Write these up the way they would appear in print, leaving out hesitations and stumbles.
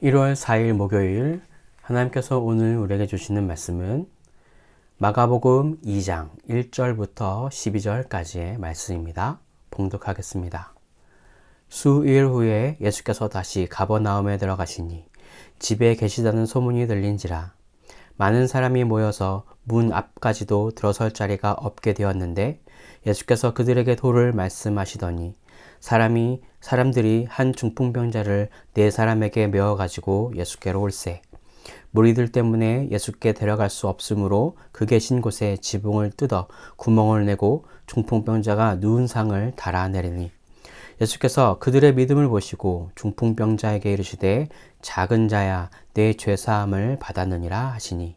1월 4일 목요일 하나님께서 오늘 우리에게 주시는 말씀은 마가복음 2장 1절부터 12절까지의 말씀입니다. 봉독하겠습니다. 수일 후에 예수께서 다시 가버나움에 들어가시니 집에 계시다는 소문이 들린지라 많은 사람이 모여서 문 앞까지도 들어설 자리가 없게 되었는데 예수께서 그들에게 도를 말씀하시더니 사람들이 한 중풍병자를 네 사람에게 메어가지고 예수께로 올세 무리들 때문에 예수께 데려갈 수 없으므로 그 계신 곳에 지붕을 뜯어 구멍을 내고 중풍병자가 누운 상을 달아내리니 예수께서 그들의 믿음을 보시고 중풍병자에게 이르시되 작은 자야 내 죄사함을 받았느니라 하시니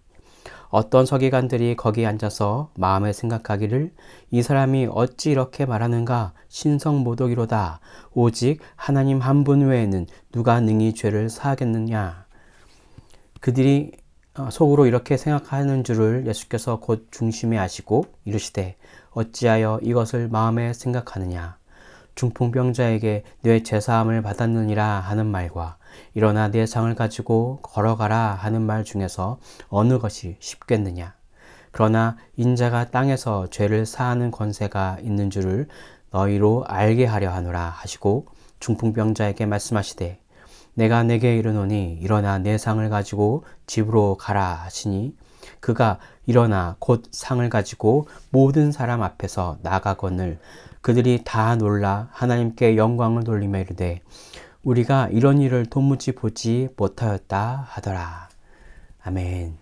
어떤 서기관들이 거기 앉아서 마음에 생각하기를 이 사람이 어찌 이렇게 말하는가 신성모독이로다 오직 하나님 한 분 외에는 누가 능히 죄를 사하겠느냐. 그들이 속으로 이렇게 생각하는 줄을 예수께서 곧 중심에 아시고 이르시되 어찌하여 이것을 마음에 생각하느냐. 중풍병자에게 내 죄사함을 받았느니라 하는 말과 일어나 내 상을 가지고 걸어가라 하는 말 중에서 어느 것이 쉽겠느냐. 그러나 인자가 땅에서 죄를 사하는 권세가 있는 줄을 너희로 알게 하려 하노라 하시고 중풍병자에게 말씀하시되 내가 내게 이르노니 일어나 내 상을 가지고 집으로 가라 하시니 그가 일어나 곧 상을 가지고 모든 사람 앞에서 나가거늘 그들이 다 놀라 하나님께 영광을 돌리며 이르되 우리가 이런 일을 도무지 보지 못하였다 하더라. 아멘.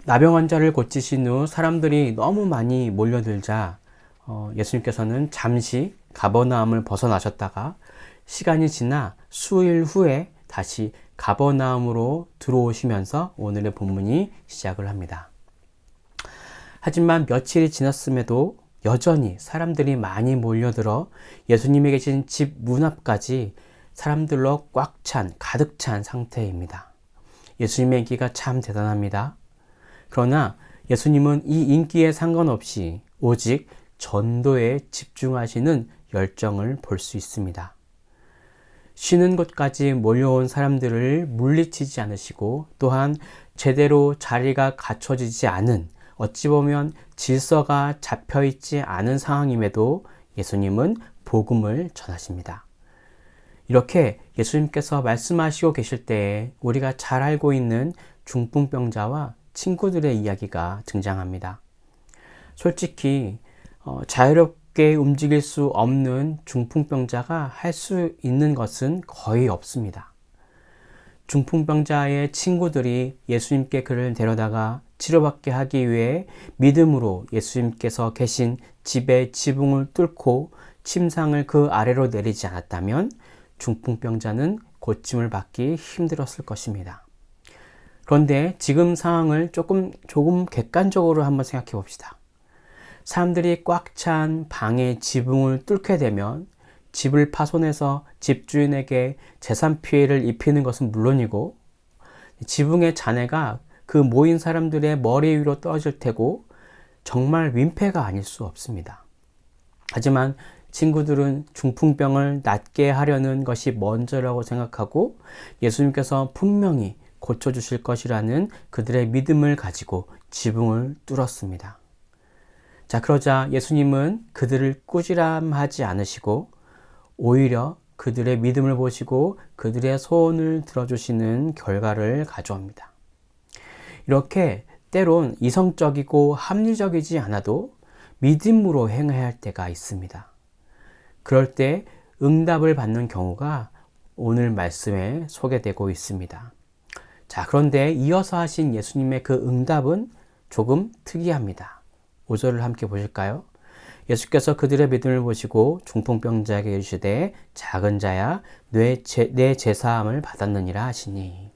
나병 환자를 고치신 후 사람들이 너무 많이 몰려들자 예수님께서는 잠시 가버나움을 벗어나셨다가 시간이 지나 수일 후에 다시 가버나움으로 들어오시면서 오늘의 본문이 시작을 합니다. 하지만 며칠이 지났음에도 여전히 사람들이 많이 몰려들어 예수님이 계신 집 문 앞까지 사람들로 가득 찬 상태입니다. 예수님의 인기가 참 대단합니다. 그러나 예수님은 이 인기에 상관없이 오직 전도에 집중하시는 열정을 볼 수 있습니다. 쉬는 곳까지 몰려온 사람들을 물리치지 않으시고 또한 제대로 자리가 갖춰지지 않은 어찌 보면 질서가 잡혀있지 않은 상황임에도 예수님은 복음을 전하십니다. 이렇게 예수님께서 말씀하시고 계실 때에 우리가 잘 알고 있는 중풍병자와 친구들의 이야기가 등장합니다. 솔직히 자유롭게 움직일 수 없는 중풍병자가 할 수 있는 것은 거의 없습니다. 중풍병자의 친구들이 예수님께 그를 데려다가 치료받게 하기 위해 믿음으로 예수님께서 계신 집의 지붕을 뚫고 침상을 그 아래로 내리지 않았다면 중풍병자는 고침을 받기 힘들었을 것입니다. 그런데 지금 상황을 조금 객관적으로 한번 생각해 봅시다. 사람들이 꽉 찬 방의 지붕을 뚫게 되면 집을 파손해서 집주인에게 재산 피해를 입히는 것은 물론이고 지붕의 잔해가 그 모인 사람들의 머리 위로 떨어질 테고 정말 민폐가 아닐 수 없습니다. 하지만 친구들은 중풍병을 낫게 하려는 것이 먼저라고 생각하고 예수님께서 분명히 고쳐주실 것이라는 그들의 믿음을 가지고 지붕을 뚫었습니다. 자, 그러자 예수님은 그들을 꾸지람하지 않으시고 오히려 그들의 믿음을 보시고 그들의 소원을 들어주시는 결과를 가져옵니다. 이렇게 때론 이성적이고 합리적이지 않아도 믿음으로 행해야 할 때가 있습니다. 그럴 때 응답을 받는 경우가 오늘 말씀에 소개되고 있습니다. 자, 그런데 이어서 하신 예수님의 그 응답은 조금 특이합니다. 5절을 함께 보실까요? 예수께서 그들의 믿음을 보시고 중풍병자에게 이르시되 작은 자야 내 죄사함을 받았느니라 하시니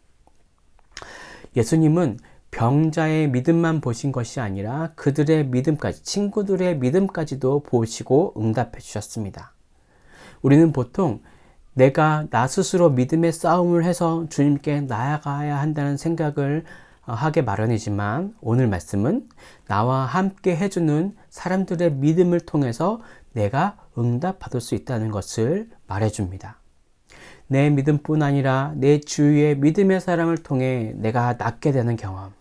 예수님은 병자의 믿음만 보신 것이 아니라 그들의 믿음까지, 친구들의 믿음까지도 보시고 응답해 주셨습니다. 우리는 보통 내가 나 스스로 믿음의 싸움을 해서 주님께 나아가야 한다는 생각을 하게 마련이지만 오늘 말씀은 나와 함께 해주는 사람들의 믿음을 통해서 내가 응답받을 수 있다는 것을 말해줍니다. 내 믿음뿐 아니라 내 주위의 믿음의 사람을 통해 내가 낫게 되는 경험.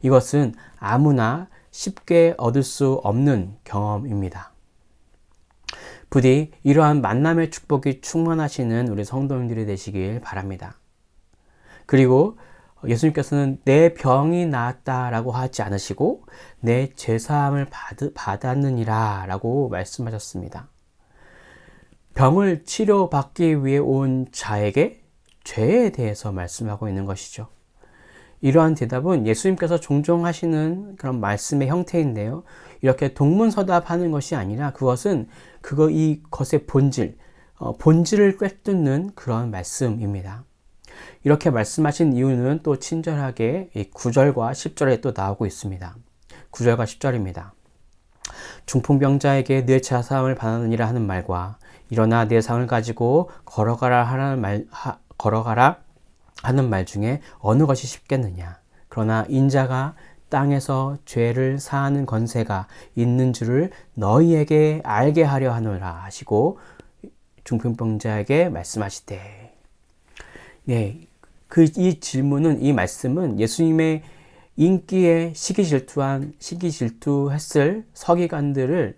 이것은 아무나 쉽게 얻을 수 없는 경험입니다. 부디 이러한 만남의 축복이 충만하시는 우리 성도님들이 되시길 바랍니다. 그리고 예수님께서는 내 병이 나았다라고 하지 않으시고 내 죄사함을 받았느니라 라고 말씀하셨습니다. 병을 치료받기 위해 온 자에게 죄에 대해서 말씀하고 있는 것이죠. 이러한 대답은 예수님께서 종종 하시는 그런 말씀의 형태인데요. 이렇게 동문서답하는 것이 아니라 그것은 이것의 본질을 꿰뚫는 그런 말씀입니다. 이렇게 말씀하신 이유는 또 친절하게 9절과 10절에 또 나오고 있습니다. 9절과 10절입니다. 중풍병자에게 내 죄사함을 받았느니라 하는 말과 일어나 내 상을 가지고 걸어가라 하는 말 중에 어느 것이 쉽겠느냐. 그러나 인자가 땅에서 죄를 사하는 권세가 있는 줄을 너희에게 알게 하려 하노라 하시고 중풍병자에게 말씀하시되. 네, 이 질문은, 이 말씀은 예수님의 인기에 시기질투했을 서기관들이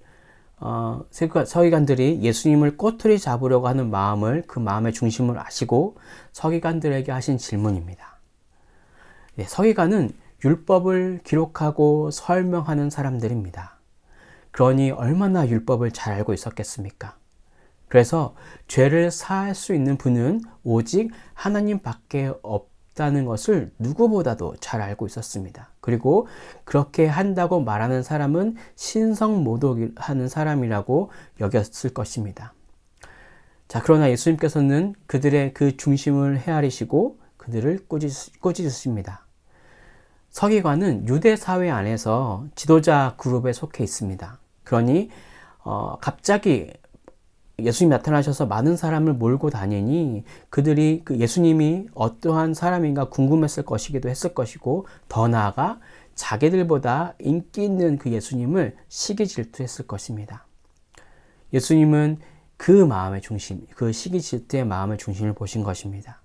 예수님을 꼬투리 잡으려고 하는 그 마음의 중심을 아시고 서기관들에게 하신 질문입니다. 네, 서기관은 율법을 기록하고 설명하는 사람들입니다. 그러니 얼마나 율법을 잘 알고 있었겠습니까? 그래서 죄를 사할 수 있는 분은 오직 하나님밖에 없다는 것을 누구보다도 잘 알고 있었습니다. 그리고 그렇게 한다고 말하는 사람은 신성모독하는 사람이라고 여겼을 것입니다. 자, 그러나 예수님께서는 그들의 그 중심을 헤아리시고 그들을 꾸짖으십니다. 서기관은 유대 사회 안에서 지도자 그룹에 속해 있습니다. 그러니 갑자기 예수님이 나타나셔서 많은 사람을 몰고 다니니 그들이 예수님이 어떠한 사람인가 궁금했을 것이기도 했을 것이고, 더 나아가 자기들보다 인기 있는 그 예수님을 시기 질투했을 것입니다. 예수님은 그 마음의 중심, 그 시기 질투의 마음의 중심을 보신 것입니다.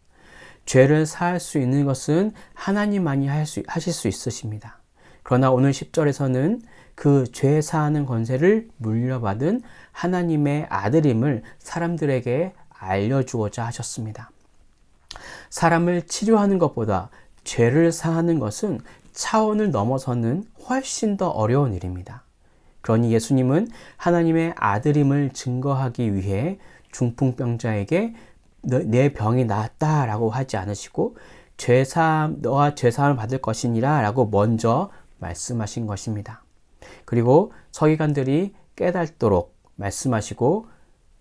죄를 사할 수 있는 것은 하나님만이 하실 수 있으십니다. 그러나 오늘 10절에서는 그 죄 사하는 권세를 물려받은 하나님의 아들임을 사람들에게 알려주고자 하셨습니다. 사람을 치료하는 것보다 죄를 사하는 것은 차원을 넘어서는 훨씬 더 어려운 일입니다. 그러니 예수님은 하나님의 아들임을 증거하기 위해 중풍병자에게 내 병이 나았다라고 하지 않으시고 너와 죄사함을 받을 것이니라 라고 먼저 말씀하신 것입니다. 그리고 서기관들이 깨닫도록 말씀하시고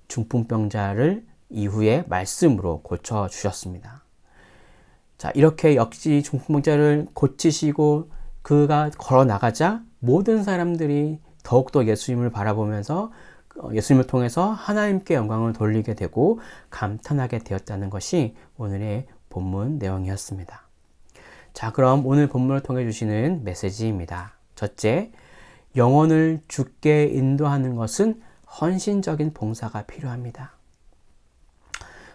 중풍병자를 이후에 말씀으로 고쳐주셨습니다. 자, 이렇게 역시 중풍병자를 고치시고 그가 걸어 나가자 모든 사람들이 더욱더 예수님을 바라보면서 예수님을 통해서 하나님께 영광을 돌리게 되고 감탄하게 되었다는 것이 오늘의 본문 내용이었습니다. 자, 그럼 오늘 본문을 통해 주시는 메시지입니다. 첫째, 영혼을 주께 인도하는 것은 헌신적인 봉사가 필요합니다.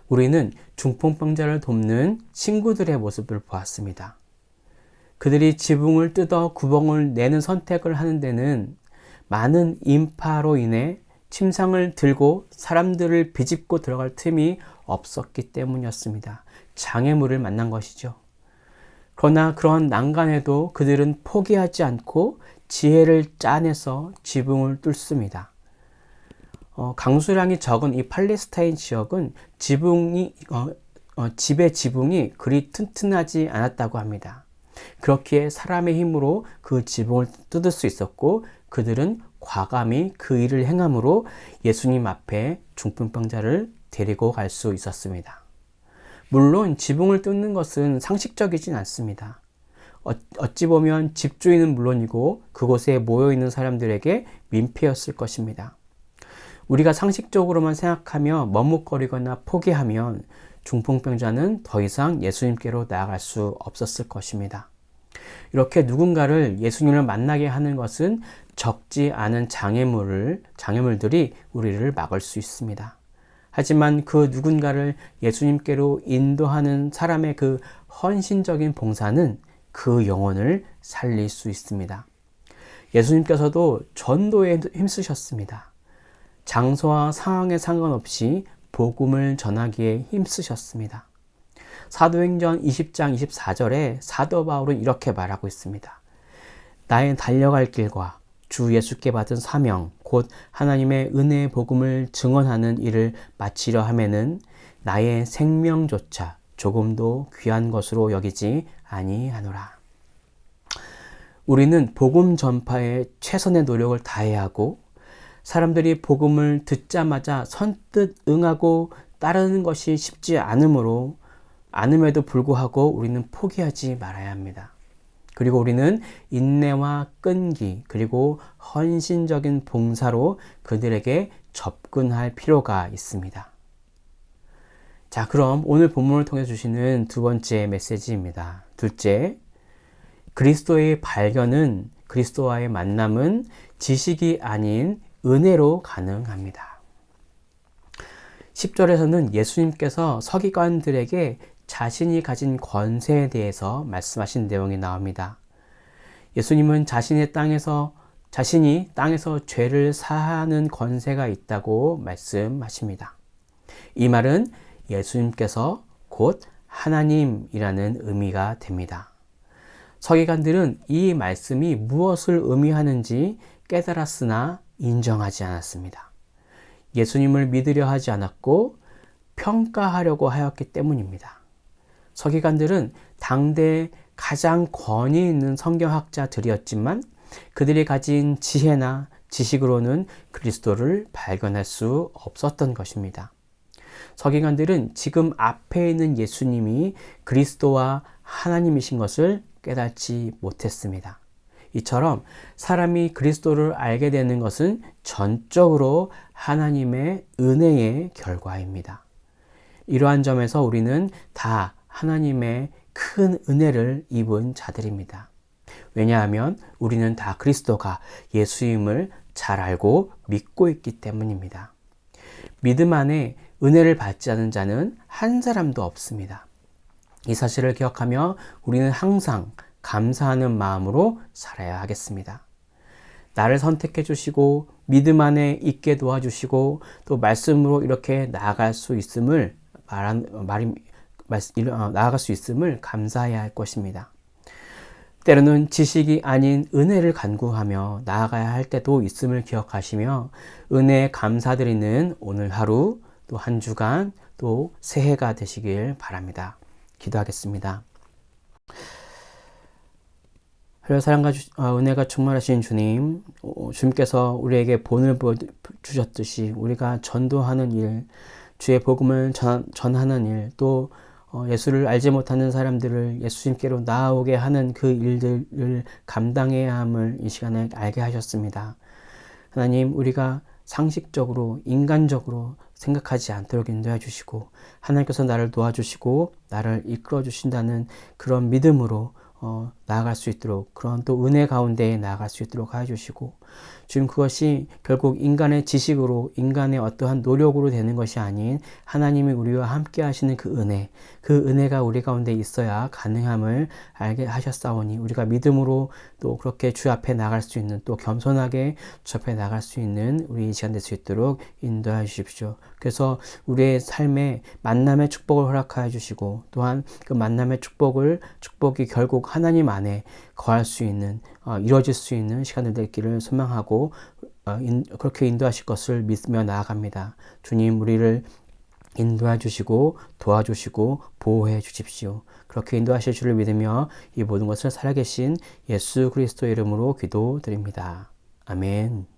우리는 중풍병자를 돕는 친구들의 모습을 보았습니다. 그들이 지붕을 뜯어 구멍을 내는 선택을 하는 데는 많은 인파로 인해 침상을 들고 사람들을 비집고 들어갈 틈이 없었기 때문이었습니다. 장애물을 만난 것이죠. 그러나 그런 난간에도 그들은 포기하지 않고 지혜를 짜내서 지붕을 뚫습니다. 강수량이 적은 이 팔레스타인 지역은 집의 지붕이 그리 튼튼하지 않았다고 합니다. 그렇기에 사람의 힘으로 그 지붕을 뜯을 수 있었고 그들은 과감히 그 일을 행함으로 예수님 앞에 중풍병자를 데리고 갈 수 있었습니다. 물론 지붕을 뜯는 것은 상식적이진 않습니다. 어찌 보면 집주인은 물론이고 그곳에 모여있는 사람들에게 민폐였을 것입니다. 우리가 상식적으로만 생각하며 머뭇거리거나 포기하면 중풍병자는 더 이상 예수님께로 나아갈 수 없었을 것입니다. 이렇게 누군가를 예수님을 만나게 하는 것은 적지 않은 장애물들이 우리를 막을 수 있습니다. 하지만 그 누군가를 예수님께로 인도하는 사람의 그 헌신적인 봉사는 그 영혼을 살릴 수 있습니다. 예수님께서도 전도에 힘쓰셨습니다. 장소와 상황에 상관없이 복음을 전하기에 힘쓰셨습니다. 사도행전 20장 24절에 사도 바울은 이렇게 말하고 있습니다. 나의 달려갈 길과 주 예수께 받은 사명 곧 하나님의 은혜의 복음을 증언하는 일을 마치려 하면은 나의 생명조차 조금도 귀한 것으로 여기지 아니하노라. 우리는 복음 전파에 최선의 노력을 다해야 하고 사람들이 복음을 듣자마자 선뜻 응하고 따르는 것이 쉽지 않음에도 불구하고 우리는 포기하지 말아야 합니다. 그리고 우리는 인내와 끈기 그리고 헌신적인 봉사로 그들에게 접근할 필요가 있습니다. 자, 그럼 오늘 본문을 통해 주시는 두 번째 메시지입니다. 둘째, 그리스도의 발견은 그리스도와의 만남은 지식이 아닌 은혜로 가능합니다. 10절에서는 예수님께서 서기관들에게 자신이 가진 권세에 대해서 말씀하신 내용이 나옵니다. 예수님은 자신이 땅에서 죄를 사하는 권세가 있다고 말씀하십니다. 이 말은 예수님께서 곧 하나님이라는 의미가 됩니다. 서기관들은 이 말씀이 무엇을 의미하는지 깨달았으나 인정하지 않았습니다. 예수님을 믿으려 하지 않았고 평가하려고 하였기 때문입니다. 서기관들은 당대 가장 권위 있는 성경학자들이었지만 그들이 가진 지혜나 지식으로는 그리스도를 발견할 수 없었던 것입니다. 서기관들은 지금 앞에 있는 예수님이 그리스도와 하나님이신 것을 깨닫지 못했습니다. 이처럼 사람이 그리스도를 알게 되는 것은 전적으로 하나님의 은혜의 결과입니다. 이러한 점에서 우리는 다 하나님의 큰 은혜를 입은 자들입니다. 왜냐하면 우리는 다 그리스도가 예수임을 잘 알고 믿고 있기 때문입니다. 믿음 안에 은혜를 받지 않은 자는 한 사람도 없습니다. 이 사실을 기억하며 우리는 항상 감사하는 마음으로 살아야 하겠습니다. 나를 선택해 주시고 믿음 안에 있게 도와주시고 또 말씀으로 이렇게 나아갈 수 있음을 감사해야 할 것입니다. 때로는 지식이 아닌 은혜를 간구하며 나아가야 할 때도 있음을 기억하시며 은혜에 감사드리는 오늘 하루 또 한 주간 또 새해가 되시길 바랍니다. 기도하겠습니다. 사랑과 은혜가 충만하신 주님, 주님께서 우리에게 본을 주셨듯이 우리가 전도하는 일, 주의 복음을 전하는 일, 또 예수를 알지 못하는 사람들을 예수님께로 나아오게 하는 그 일들을 감당해야 함을 이 시간에 알게 하셨습니다. 하나님, 우리가 상식적으로 인간적으로 생각하지 않도록 인도해 주시고 하나님께서 나를 도와주시고 나를 이끌어 주신다는 그런 믿음으로 나아갈 수 있도록 그런 또 은혜 가운데에 나아갈 수 있도록 하여 주시고 지금 그것이 결국 인간의 지식으로 인간의 어떠한 노력으로 되는 것이 아닌 하나님이 우리와 함께 하시는 그 은혜가 우리 가운데 있어야 가능함을 알게 하셨사오니 우리가 믿음으로 또 그렇게 주 앞에 나갈 수 있는 또 겸손하게 주 앞에 나갈 수 있는 우리 이 시간 될 수 있도록 인도해 주십시오. 그래서 우리의 삶에 만남의 축복을 허락하여 주시고 또한 그 만남의 축복이 결국 하나님 안에 거할 수 있는 이루어질 수 있는 시간을 되기를 소망하고 그렇게 인도하실 것을 믿으며 나아갑니다. 주님, 우리를 인도해 주시고 도와주시고 보호해 주십시오. 그렇게 인도하실 줄을 믿으며 이 모든 것을 살아계신 예수 그리스도의 이름으로 기도드립니다. 아멘.